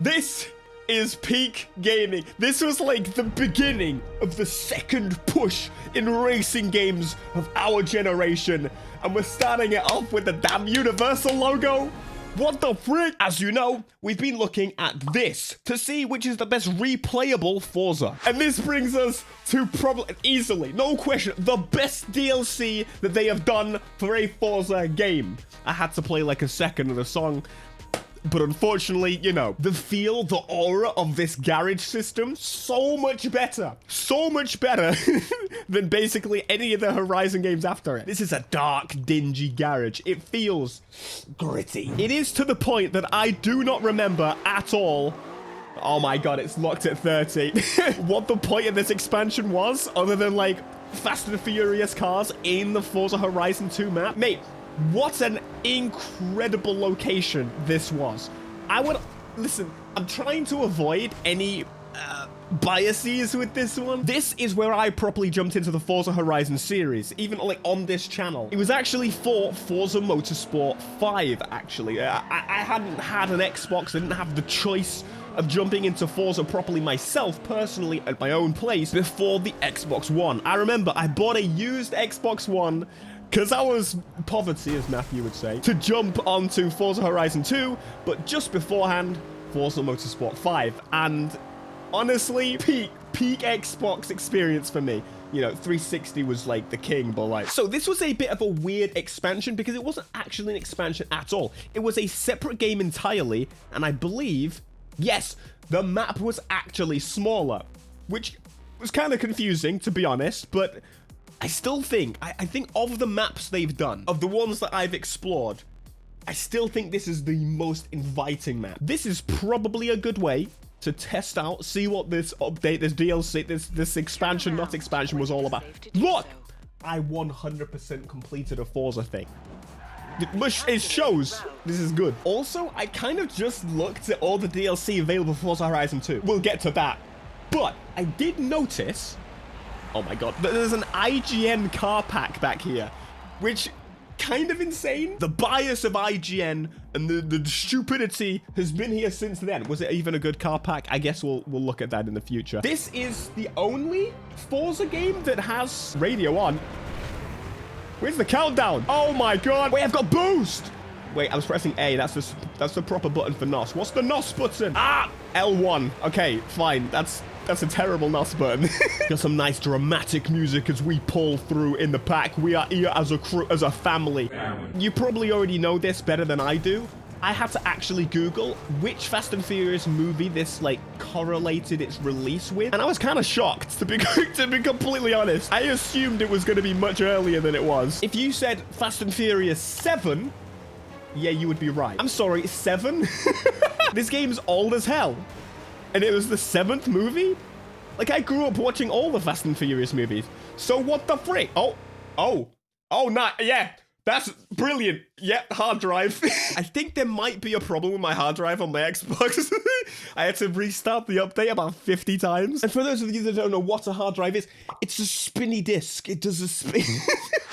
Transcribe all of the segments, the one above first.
This is peak gaming. This was like the beginning of the second push in racing games of our generation. And we're starting it off with the damn Universal logo. What the frick? As you know, we've been looking at this to see which is the best replayable Forza. And this brings us to probably, easily, no question, the best DLC that they have done for a Forza game. I had to play like a second of the song. But unfortunately, you know, the feel, the aura of this garage system, so much better than basically any of the Horizon games after it. This is a dark, dingy garage. It feels gritty. It is to the point that I do not remember at all. Oh my God, it's locked at 30. What the point of this expansion was, other than like Fast and Furious cars in the Forza Horizon 2 map. Mate, what an incredible location this was. Listen, I'm trying to avoid any biases with this one. This is where I properly jumped into the Forza Horizon series, even like on this channel. It was actually for Forza Motorsport 5, actually. I hadn't had an Xbox, I didn't have the choice of jumping into Forza properly myself, personally, at my own place before the Xbox One. I remember I bought a used Xbox One because I was poverty, as Matthew would say, to jump onto Forza Horizon 2, but just beforehand, Forza Motorsport 5. And honestly, peak Xbox experience for me. You know, 360 was like the king, but like... So this was a bit of a weird expansion because it wasn't actually an expansion at all. It was a separate game entirely, and I believe, yes, the map was actually smaller, which was kind of confusing, to be honest, but I still think, I think of the maps they've done, of the ones that I've explored, I still think this is the most inviting map. This is probably a good way to test out, see what this update, this DLC, this expansion, not expansion, was all about. Look! I 100% completed a Forza thing. It shows this is good. Also, I kind of just looked at all the DLC available for Forza Horizon 2. We'll get to that. But I did notice... Oh my God, there's an IGN car pack back here, which kind of insane. The bias of IGN and the stupidity has been here since then. Was it even a good car pack? I guess we'll look at that in the future. This is the only Forza game that has radio on. Where's the countdown? Oh my God. Wait, I've got boost. Wait, I was pressing A. That's the proper button for NOS. What's the NOS button? Ah, L1. Okay, fine. That's a terrible NOS button. Got some nice dramatic music as we pull through in the pack. We are here as a crew, as a family. You probably already know this better than I do. I had to actually Google which Fast and Furious movie this like correlated its release with, and I was kind of shocked, to be completely honest. I assumed it was going to be much earlier than it was. If you said Fast and Furious 7, yeah, you would be right. I'm sorry, 7? This game's old as hell. And it was the 7th movie? Like, I grew up watching all the Fast and Furious movies. So what the frick? Oh, not, yeah. That's brilliant. Yeah, hard drive. I think there might be a problem with my hard drive on my Xbox. I had to restart the update about 50 times. And for those of you that don't know what a hard drive is, it's a spinny disk. It does a spin.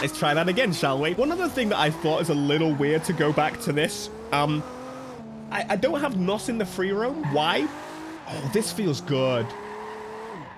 Let's try that again, shall we? One other thing that I thought is a little weird to go back to this. I don't have NOS in the free roam. Why? Oh, this feels good.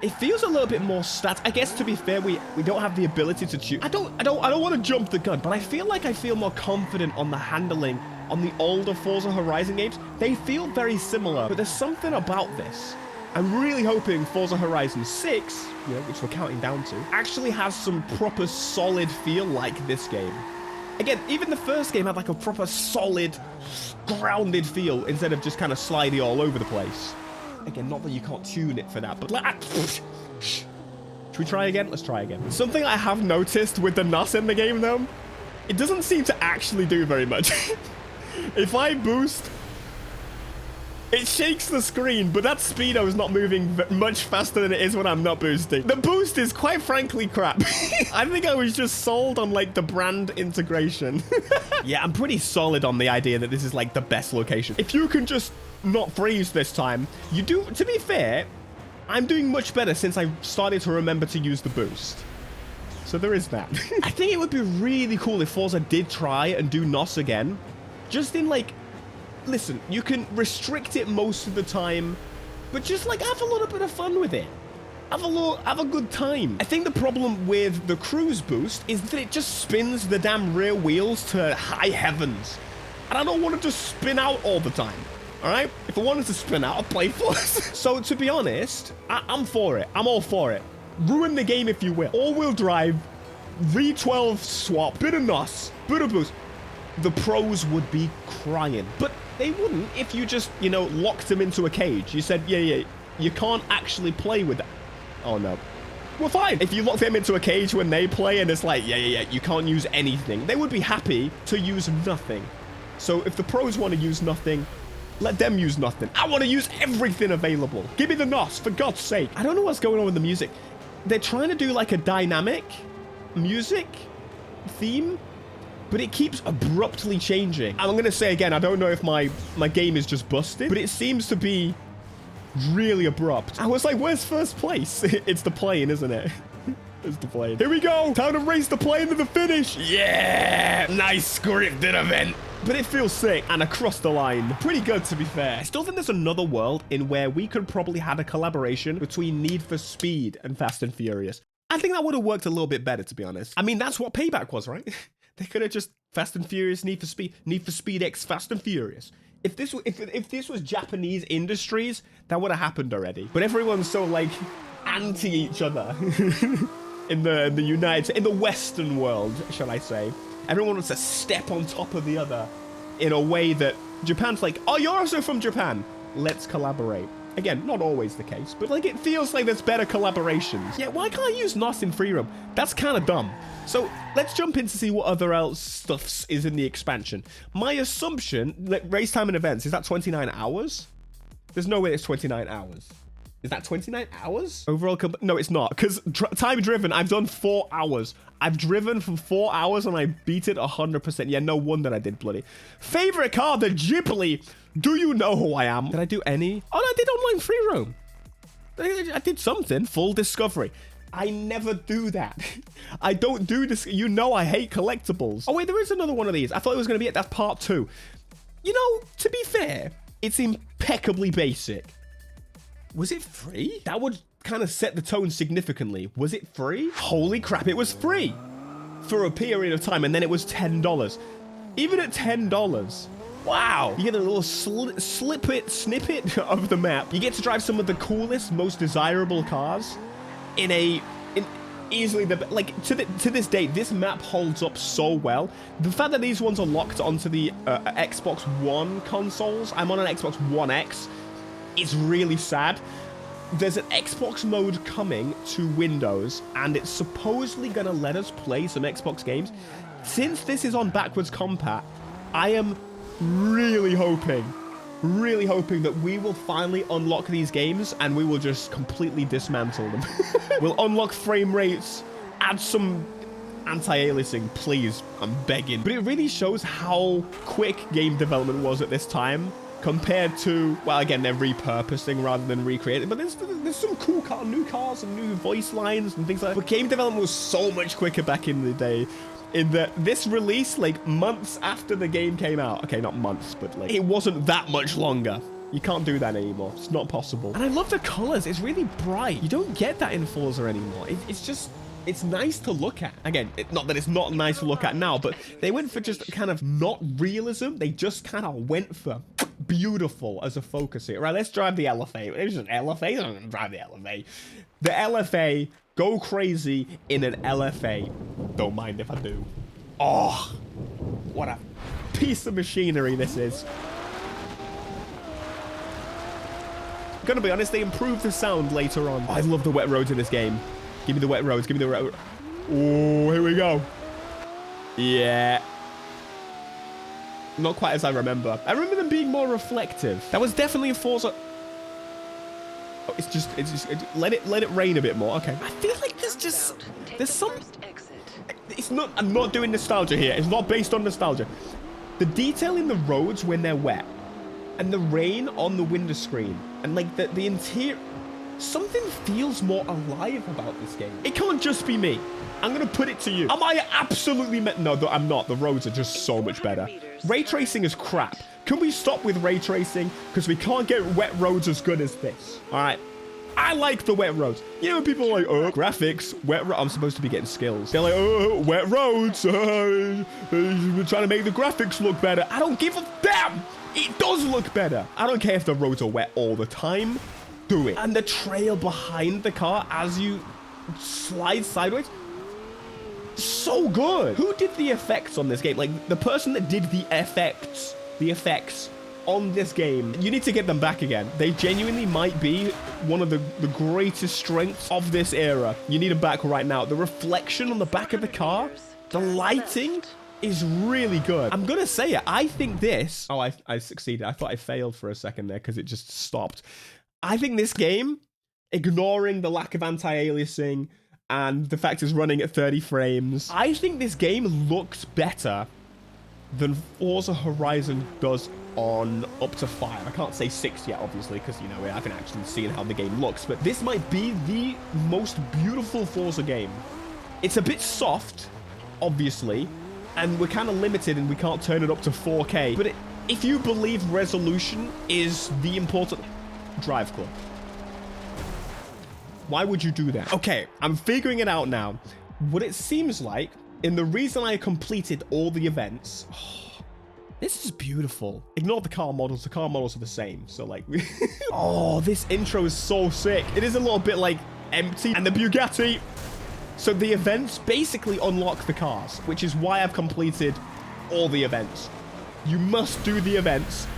It feels a little bit more stats. I guess, to be fair, we don't have the ability to choose. I don't want to jump the gun, but I feel like I feel more confident on the handling on the older Forza Horizon games. They feel very similar, but there's something about this. I'm really hoping Forza Horizon 6, you know, which we're counting down to, actually has some proper solid feel like this game. Again, even the first game had like a proper solid, grounded feel instead of just kind of slidey all over the place. Again, not that you can't tune it for that, but like, should we try again? Let's try again. Something I have noticed with the NOS in the game, though, it doesn't seem to actually do very much. If I boost, it shakes the screen, but that speedo is not moving much faster than it is when I'm not boosting. The boost is quite frankly crap. I think I was just sold on like the brand integration. Yeah, I'm pretty solid on the idea that this is like the best location. If you can just not freeze this time, you do. To be fair, I'm doing much better since I started to remember to use the boost. So there is that. I think it would be really cool if Forza did try and do NOS again, just in like listen, you can restrict it most of the time, but just like have a little bit of fun with it. Have a good time. I think the problem with the cruise boost is that it just spins the damn rear wheels to high heavens. And I don't want to just spin out all the time. All right? If I wanted to spin out, I'd play Forza. So to be honest, I'm for it. I'm all for it. Ruin the game if you will. All-wheel drive, V12 swap, bit of NOS, bit of boost. The pros would be crying. But they wouldn't if you just, you know, locked them into a cage. You said, yeah, you can't actually play with that. Oh, no. Well, fine. If you lock them into a cage when they play and it's like, yeah, you can't use anything, they would be happy to use nothing. So if the pros want to use nothing, let them use nothing. I want to use everything available. Give me the NOS, for God's sake. I don't know what's going on with the music. They're trying to do like a dynamic music theme, but it keeps abruptly changing. I'm going to say again, I don't know if my game is just busted, but it seems to be really abrupt. I was like, where's first place? It's the plane, isn't it? It's the plane. Here we go. Time to race the plane to the finish. Yeah. Nice scripted event. But it feels sick and across the line. Pretty good, to be fair. I still think there's another world in where we could probably have a collaboration between Need for Speed and Fast and Furious. I think that would have worked a little bit better, to be honest. I mean, that's what Payback was, right? They could have just Fast and Furious, Need for Speed X Fast and Furious. If this was Japanese Industries, that would have happened already. But everyone's so like anti each other in the Western world, shall I say. Everyone wants to step on top of the other in a way that Japan's like, oh, you're also from Japan. Let's collaborate. Again, not always the case, but like it feels like there's better collaborations. Yeah, why can't I use NOS in free roam? That's kind of dumb. So let's jump in to see what other else stuffs is in the expansion. My assumption, like race time and events, is that 29 hours? There's no way it's 29 hours. Is that 29 hours? Overall, no, it's not. Because time driven, I've done 4 hours. I've driven for 4 hours and I beat it 100%. Yeah, no wonder I did bloody. Favorite car, the Ghibli. Do you know who I am? Did I do any? Oh, no, I did online free roam. I did something. Full discovery. I never do that. I don't do this. You know I hate collectibles. Oh, wait, there is another one of these. I thought it was going to be it. That's part 2. You know, to be fair, it's impeccably basic. Was it free? That would kind of set the tone significantly. Was it free? Holy crap, it was free for a period of time, and then it was $10. Even at $10, wow. You get a little snippet of the map. You get to drive some of the coolest, most desirable cars in easily the, like, to this day, this map holds up so well. The fact that these ones are locked onto the Xbox One consoles, I'm on an Xbox One X, it's really sad. There's an Xbox mode coming to Windows, and it's supposedly going to let us play some Xbox games. Since this is on backwards compat, I am really hoping that we will finally unlock these games and we will just completely dismantle them. We'll unlock frame rates, add some anti-aliasing, please, I'm begging. But it really shows how quick game development was at this time compared to, well, again, they're repurposing rather than recreating, but there's some cool new cars and new voice lines and things like that. But game development was so much quicker back in the day. In that this release, like months after the game came out, okay, not months, but like it wasn't that much longer. You can't do that anymore. It's not possible. And I love the colors. It's really bright. You don't get that in Forza anymore. It's just, it's nice to look at. Again, not that it's not nice to look at now, but they went for just kind of not realism. They just kind of went for beautiful as a focus here. Right, let's drive the LFA. It's just an LFA. I'm going to drive the LFA. The LFA, go crazy in an LFA. Don't mind if I do. Oh, what a piece of machinery this is. Gonna be honest, they improved the sound later on. Oh, I love the wet roads in this game. Give me the wet roads. Give me the wet roads. Oh, here we go. Yeah. Not quite as I remember. I remember them being more reflective. That was definitely a Forza. Oh, it's just let it rain a bit more. Okay. I feel like there's some. It's not. I'm not doing nostalgia here. It's not based on nostalgia. The detail in the roads when they're wet, and the rain on the window screen, and like the interior. Something feels more alive about this game. It can't just be me. I'm gonna put it to you. Am I absolutely no, I'm not. The roads are just so much better. Ray tracing is crap. Can we stop with ray tracing? Because we can't get wet roads as good as this. All right. I like the wet roads. You know, people are like, oh, graphics, I'm supposed to be getting skills. They're like, oh, wet roads. We're trying to make the graphics look better. I don't give a damn. It does look better. I don't care if the roads are wet all the time. Do it. And the trail behind the car as you slide sideways. So good. Who did the effects on this game? Like, the person that did the effects on this game, you need to get them back again. They genuinely might be one of the greatest strengths of this era. You need them back right now. The reflection on the back of the car, the lighting is really good. I'm gonna say it. I think this... Oh, I succeeded. I thought I failed for a second there because it just stopped. I think this game, ignoring the lack of anti-aliasing and the fact it's running at 30 frames, I think this game looks better than Forza Horizon does on up to 5. I can't say 6 yet, obviously, because, you know, I haven't actually seen how the game looks, but this might be the most beautiful Forza game. It's a bit soft, obviously, and we're kind of limited and we can't turn it up to 4K, but if you believe resolution is the important... Drive Club. Why would you do that? Okay, I'm figuring it out now. What it seems like, and the reason I completed all the events... This is beautiful. Ignore the car models. The car models are the same. So, like... Oh, this intro is so sick. It is a little bit, like, empty. And the Bugatti. So, the events basically unlock the cars, which is why I've completed all the events. You must do the events.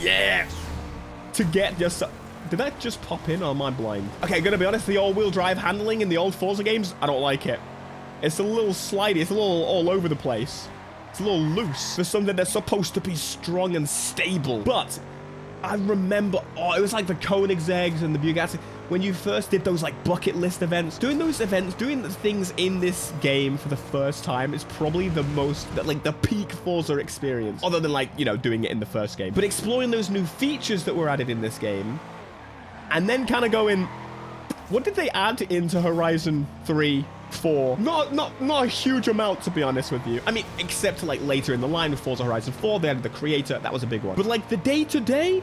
Yes! To get your... Did that just pop in or am I blind? Okay, gonna be honest, the all-wheel drive handling in the old Forza games, I don't like it. It's a little slidey. It's a little all over the place. It's a little loose for something that's supposed to be strong and stable. But I remember, it was like the Koenigsegg's and the Bugatti. When you first did those like bucket list events, doing those events, doing the things in this game for the first time is probably the most, like the peak Forza experience. Other than like, you know, doing it in the first game. But exploring those new features that were added in this game and then kind of going, what did they add into Horizon 3? 4. Not a huge amount, to be honest with you. I mean, except like later in the line with Forza Horizon 4, they added the creator. That was a big one. But like the day-to-day,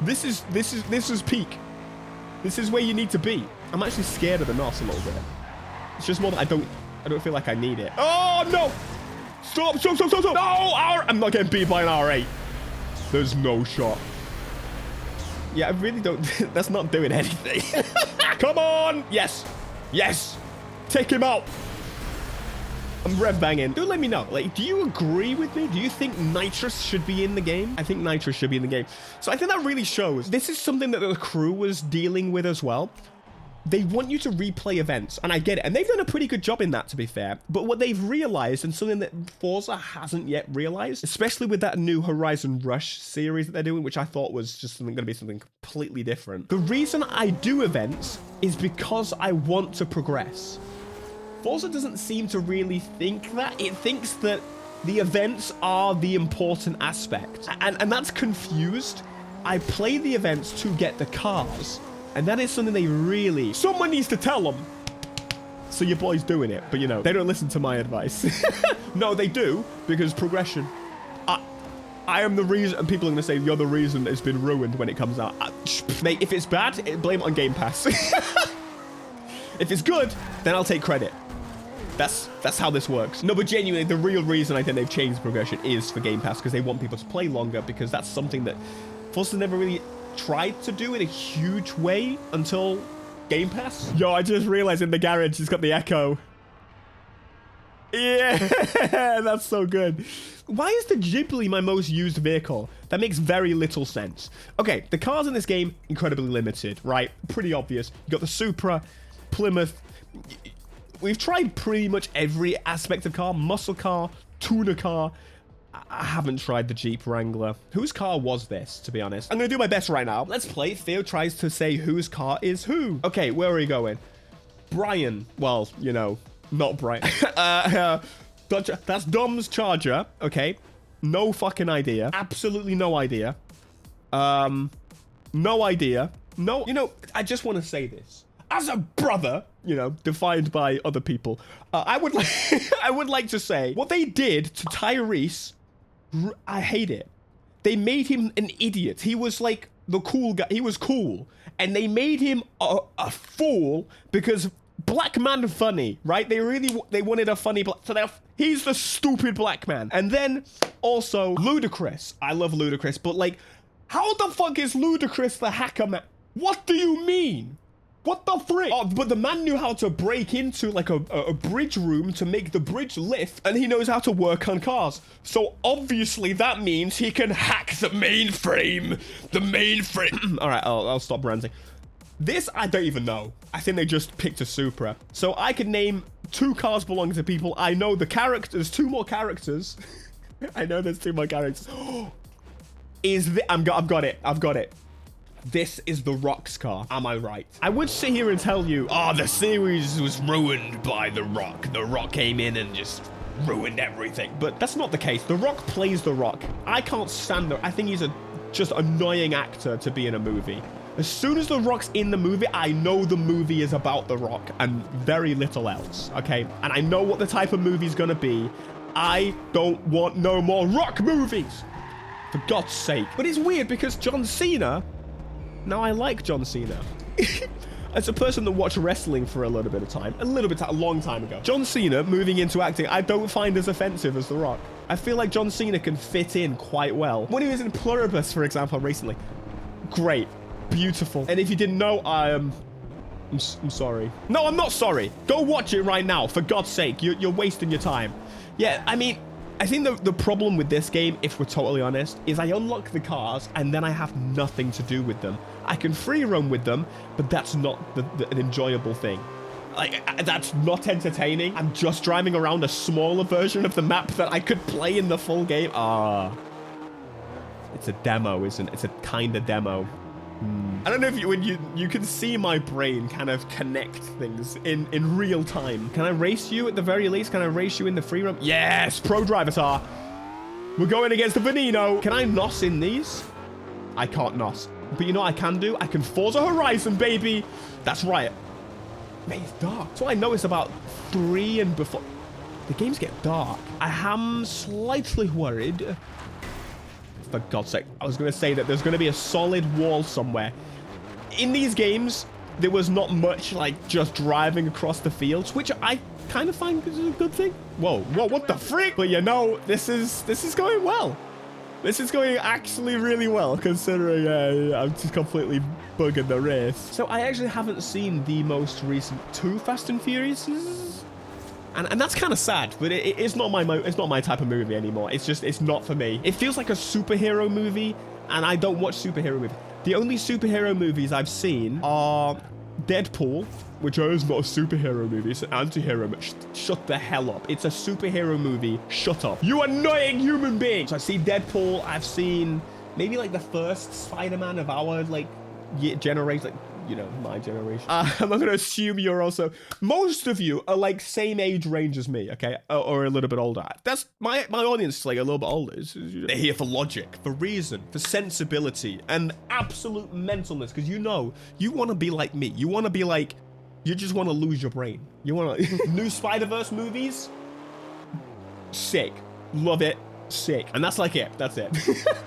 this is peak. This is where you need to be. I'm actually scared of the NOS a little bit. It's just more that I don't feel like I need it. Oh no! Stop! No! I'm not getting beat by an R8. There's no shot. Yeah, I really don't. That's not doing anything. Come on! Yes! Yes! Take him out. I'm rev banging. Do let me know. Like, do you agree with me? Do you think nitrous should be in the game? I think nitrous should be in the game. So I think that really shows. This is something that the crew was dealing with as well. They want you to replay events, and I get it. And they've done a pretty good job in that, to be fair. But what they've realized, and something that Forza hasn't yet realized, especially with that new Horizon Rush series that they're doing, which I thought was just going to be something completely different. The reason I do events is because I want to progress. Forza doesn't seem to really think that. It thinks that the events are the important aspect. And that's confused. I play the events to get the cars. And that is something they really... Someone needs to tell them. So your boy's doing it. But, you know, they don't listen to my advice. No, they do. Because progression. I am the reason... And people are going to say, you're the reason it's been ruined when it comes out. Mate, if it's bad, blame it on Game Pass. If it's good, then I'll take credit. That's how this works. No, but genuinely, the real reason I think they've changed progression is for Game Pass, because they want people to play longer, because that's something that Forza never really tried to do in a huge way until Game Pass. Yo, I just realized in the garage, it's got the echo. Yeah, that's so good. Why is the Ghibli my most used vehicle? That makes very little sense. Okay, the cars in this game, incredibly limited, right? Pretty obvious. You got the Supra, Plymouth. We've tried pretty much every aspect of car. Muscle car, tuner car. I haven't tried the Jeep Wrangler. Whose car was this, to be honest? I'm going to do my best right now. Let's play. Theo tries to say whose car is who. Okay, where are we going? Brian. Well, you know, not Brian. That's Dom's Charger. Okay. No fucking idea. Absolutely no idea. No idea. No, you know, I just want to say this. As a brother, you know, defined by other people, I would like, I would like to say what they did to Tyrese. I hate it. They made him an idiot. He was like the cool guy. He was cool. And they made him a fool because black man funny, right? They wanted a funny black. So he's the stupid black man. And then also Ludacris. I love Ludacris, but like, how the fuck is Ludacris the hacker man? What do you mean? What the frick? Oh, but the man knew how to break into like a bridge room to make the bridge lift, and he knows how to work on cars. So obviously that means he can hack the mainframe. The mainframe. All right, I'll stop ranting. This, I don't even know. I think they just picked a Supra. So I could name 2 cars belonging to people. I know the characters, 2 more characters. I know there's 2 more characters. I've got it. This is The Rock's car. Am I right? I would sit here and tell you, the series was ruined by The Rock. The Rock came in and just ruined everything. But that's not the case. The Rock plays The Rock. I can't stand I think he's a just annoying actor to be in a movie. As soon as The Rock's in the movie, I know the movie is about The Rock and very little else, okay? And I know what the type of movie's gonna be. I don't want no more Rock movies, for God's sake. But it's weird because John Cena... Now, I like John Cena. As a person that watched wrestling for a little bit of time, a long time ago, John Cena moving into acting, I don't find as offensive as The Rock. I feel like John Cena can fit in quite well. When he was in Pluribus, for example, recently, great, beautiful. And if you didn't know, I'm sorry. No, I'm not sorry. Go watch it right now, for God's sake. You're wasting your time. Yeah, I mean, I think the problem with this game, if we're totally honest, is I unlock the cars and then I have nothing to do with them. I can free roam with them, but that's not an enjoyable thing. Like, that's not entertaining. I'm just driving around a smaller version of the map that I could play in the full game. It's a demo, isn't it? It's a kind of demo. I don't know if you can see my brain kind of connect things in real time. Can I race you at the very least? Can I race you in the free roam? Yes, pro driver tar. We're going against the Veneno. Can I NOS in these? I can't NOS. But you know what I can do? I can Forza Horizon, baby. That's right. Man, it's dark. So I noticed about 3 and before. The games get dark. I am slightly worried. For God's sake, I was going to say that there's going to be a solid wall somewhere. In these games, there was not much like just driving across the fields, which I kind of find is a good thing. Whoa, what the frick? But you know, this is going well. This is going actually really well, considering I'm just completely bugging the race. So I actually haven't seen the most recent 2 Fast and Furious. And that's kind of sad, but it's not my type of movie anymore. It's not for me. It feels like a superhero movie, and I don't watch superhero movies. The only superhero movies I've seen are Deadpool, which is not a superhero movie. It's an anti-hero. Shut the hell up. It's a superhero movie. Shut up. You annoying human being. So I see Deadpool. I've seen maybe like the first Spider-Man of our like generation. Like, you know, my generation. I'm not going to assume you're also... Most of you are like same age range as me, okay? Or a little bit older. That's... My audience is like a little bit older. They're here for logic, for reason, for sensibility, and absolute mentalness. Because you know, you want to be like me. You want to be like... You just want to lose your brain. You want to... New Spider-Verse movies? Sick. Love it. Sick. And that's like it. That's it.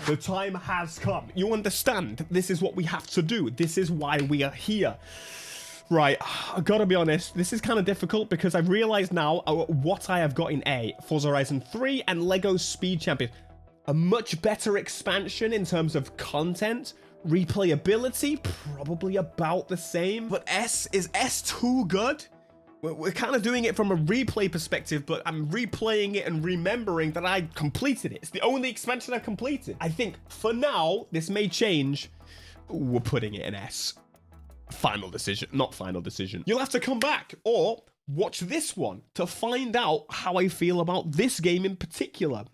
The time has come. You understand? This is what we have to do. This is why we are here. Right. I gotta be honest. This is kind of difficult because I've realized now what I have got in Forza Horizon 3 and Lego Speed Champions. A much better expansion in terms of content. Replayability, probably about the same. But is S too good? We're kind of doing it from a replay perspective, but I'm replaying it and remembering that I completed it. It's the only expansion I've completed. I think for now, this may change. We're putting it in S. Final decision, not final decision. You'll have to come back or watch this one to find out how I feel about this game in particular.